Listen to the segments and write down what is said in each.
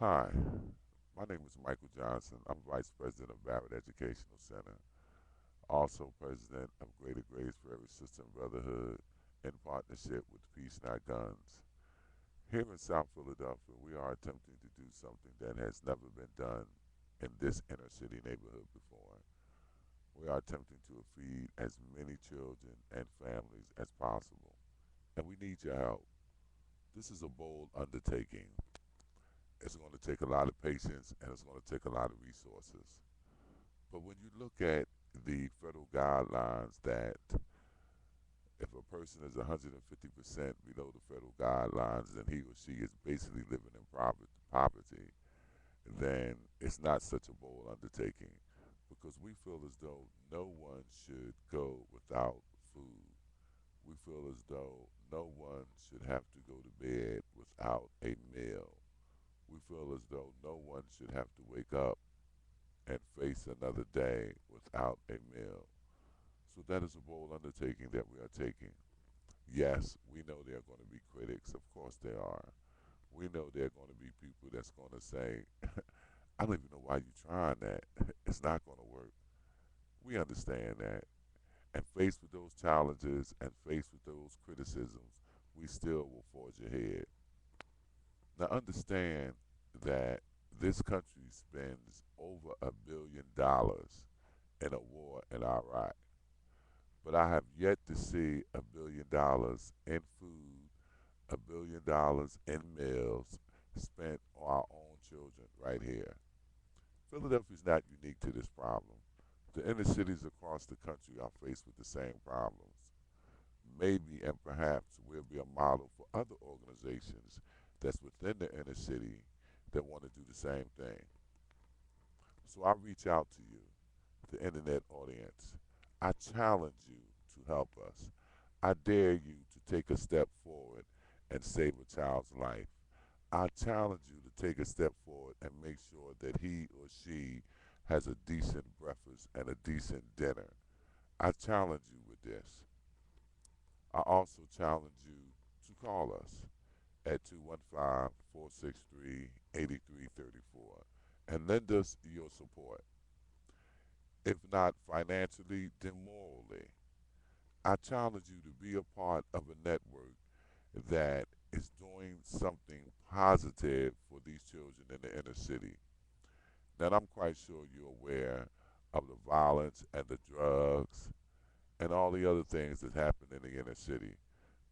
Hi, my name is Michael Johnson. I'm Vice President of Barrett Educational Center, also President of Greater Grace for Every Sister and Brotherhood in partnership with Peace Not Guns. Here in South Philadelphia, we are attempting to do something that has never been done in this inner city neighborhood before. We are attempting to feed as many children and families as possible, and we need your help. This is a bold undertaking. It's going to take a lot of patience and it's going to take a lot of resources. But when you look at the federal guidelines that if a person is 150% below the federal guidelines, then he or she is basically living in poverty, then it's not such a bold undertaking because we feel as though no one should go without food. We feel as though no one should have to go to bed without a meal. We feel as though no one should have to wake up and face another day without a meal. So that is a bold undertaking that we are taking. Yes, we know there are going to be critics. Of course there are. We know there are going to be people that's going to say, I don't even know why you're trying that. It's not going to work. We understand that. And faced with those challenges and faced with those criticisms, we still will forge ahead. Now understand that this country spends over $1 billion in a war in Iraq. But I have yet to see $1 billion in food, $1 billion in meals spent on our own children right here. Philadelphia is not unique to this problem. The inner cities across the country are faced with the same problems. Maybe and perhaps we'll be a model for other organizations that's within the inner city that want to do the same thing. So I reach out to you, the internet audience. I challenge you to help us. I dare you to take a step forward and save a child's life. I challenge you to take a step forward and make sure that he or she has a decent breakfast and a decent dinner. I challenge you with this. I also challenge you to call us at 215-463-8334 and lend us your support. If not financially, then morally. I challenge you to be a part of a network that is doing something positive for these children in the inner city. Now, I'm quite sure you're aware of the violence and the drugs and all the other things that happen in the inner city.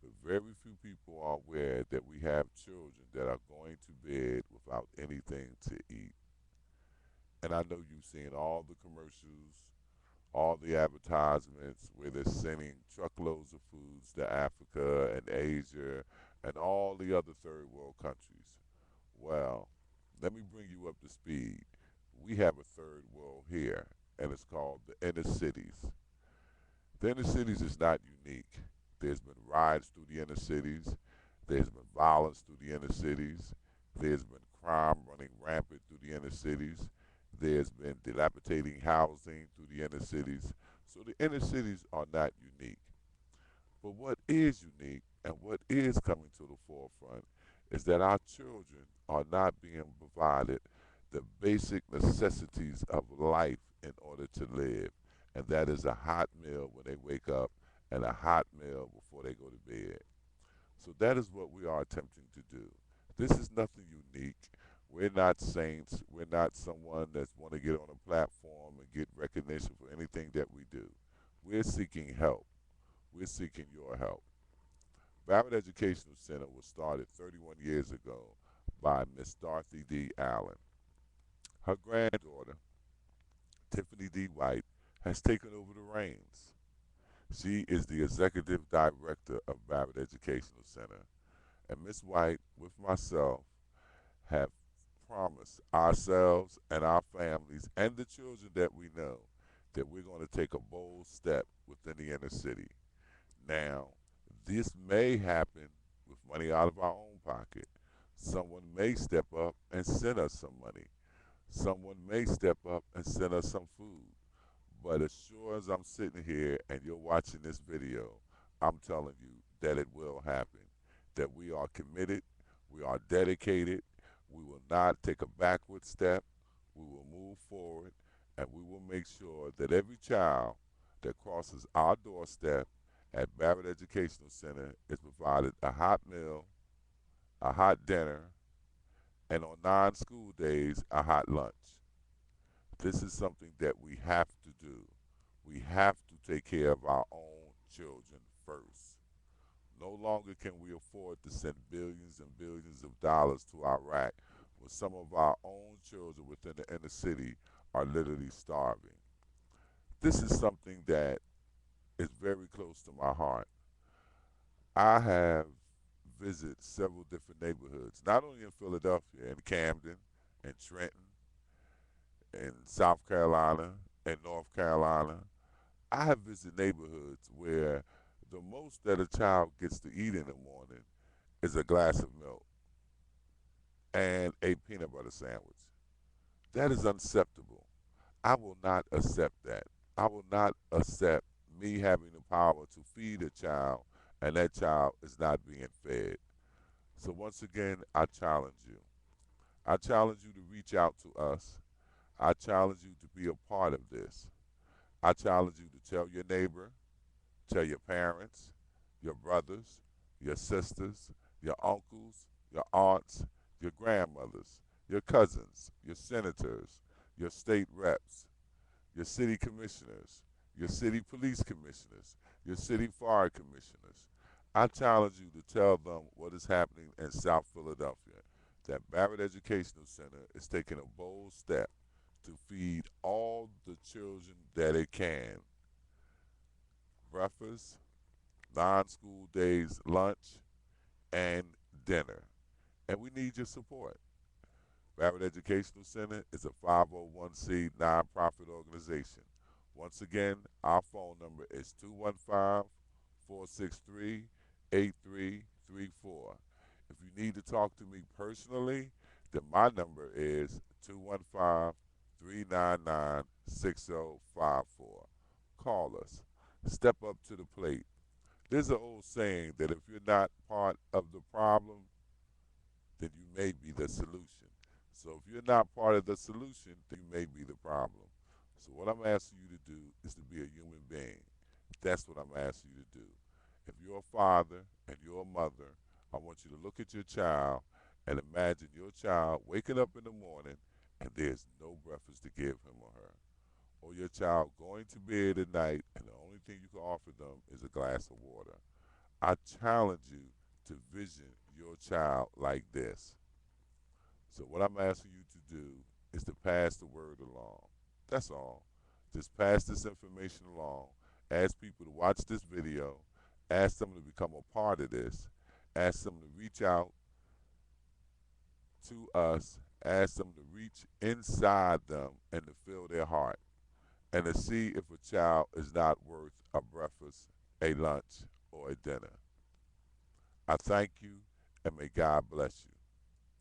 But very few people are aware that we have children that are going to bed without anything to eat. And I know you've seen all the commercials, all the advertisements where they're sending truckloads of foods to Africa and Asia and all the other third world countries. Well, let me bring you up to speed. We have a third world here, and it's called the inner cities. The inner cities is not unique. There's been riots through the inner cities. There's been violence through the inner cities. There's been crime running rampant through the inner cities. There's been dilapidating housing through the inner cities. So the inner cities are not unique. But what is unique and what is coming to the forefront is that our children are not being provided the basic necessities of life in order to live. And that is a hot meal when they wake up and a hot meal before they go to bed. So that is what we are attempting to do. This is nothing unique. We're not saints. We're not someone that's want to get on a platform and get recognition for anything that we do. We're seeking help. We're seeking your help. Barrett Educational Center was started 31 years ago by Miss Dorothy D. Allen. Her granddaughter, Tiffany D. White, has taken over the reins. She is the executive director of Barrett Educational Center. And Miss White, with myself, have promised ourselves and our families and the children that we know that we're going to take a bold step within the inner city. Now, this may happen with money out of our own pocket. Someone may step up and send us some money. Someone may step up and send us some food. But as sure as I'm sitting here and you're watching this video, I'm telling you that it will happen. That we are committed, we are dedicated, we will not take a backward step. We will move forward, and we will make sure that every child that crosses our doorstep at Barrett Educational Center is provided a hot meal, a hot dinner, and on non-school days, a hot lunch. This is something that we have to do. We have to take care of our own children first. No longer can we afford to send billions and billions of dollars to Iraq when some of our own children within the inner city are literally starving. This is something that is very close to my heart. I have visited several different neighborhoods, not only in Philadelphia, in Camden, in Trenton, in South Carolina, in North Carolina. I have visited neighborhoods where the most that a child gets to eat in the morning is a glass of milk and a peanut butter sandwich. That is unacceptable. I will not accept that. I will not accept me having the power to feed a child and that child is not being fed. So, once again, I challenge you. I challenge you to reach out to us. I challenge you to be a part of this. I challenge you to tell your neighbor, tell your parents, your brothers, your sisters, your uncles, your aunts, your grandmothers, your cousins, your senators, your state reps, your city commissioners, your city police commissioners, your city fire commissioners. I challenge you to tell them what is happening in South Philadelphia. That Barrett Educational Center is taking a bold step to feed all the children that it can breakfast, non school days, lunch, and dinner. And we need your support. Barrett Educational Center is a 501c nonprofit organization. Once again, our phone number is 215 463 8334. If you need to talk to me personally, then my number is 215 399 6054. Call us. Step up to the plate. There's an old saying that if you're not part of the problem, then you may be the solution. So if you're not part of the solution, then you may be the problem. So what I'm asking you to do is to be a human being. That's what I'm asking you to do. If you're a father and you're a mother, I want you to look at your child and imagine your child waking up in the morning and there's no breakfast to give him or her. Or your child going to bed at night and the only thing you can offer them is a glass of water. I challenge you to vision your child like this. So what I'm asking you to do is to pass the word along. That's all. Just pass this information along. Ask people to watch this video. Ask them to become a part of this. Ask them to reach out to us. Ask them to reach inside them and to feel their heart and to see if a child is not worth a breakfast, a lunch, or a dinner. I thank you and may God bless you.